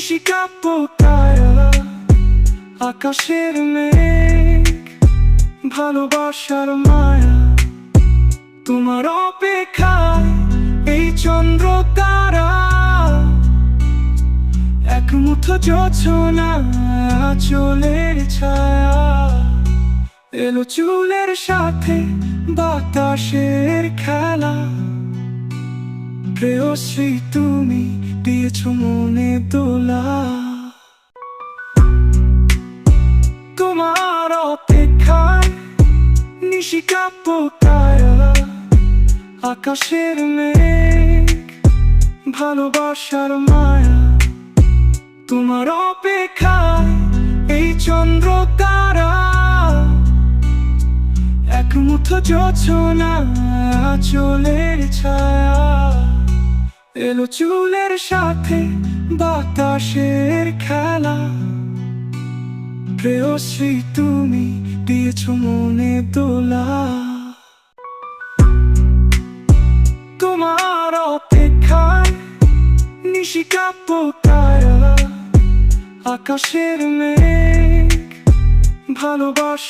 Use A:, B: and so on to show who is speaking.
A: নিশিকা পোকায়া আকাশের মেঘ, ভালোবাসার মায়া তোমার অপেক্ষায় এই চন্দ্র তারা, এক মুঠো যোছনা চলের ছায়া, এলো চুলের সাথে বাতাসের খেলা। প্রেয়সী তুমি দিয়েছো মনে দোলা, তোমার অপেক্ষায় নিশিকা পোকায়া আকাশের মেঘ, ভালোবাসার মায়া তোমার অপেক্ষায় এই চন্দ্র তারা, এক মুঠো যোছনা চলের ছায়া, এলো চুলের সাথে বাতাসের খেলা। প্রেয়সী তুমি দিয়েছো মনে দোলা, তোমার অপেক্ষায় নিশিকা পোকায়া আকাশের মেঘ, ভালোবাসা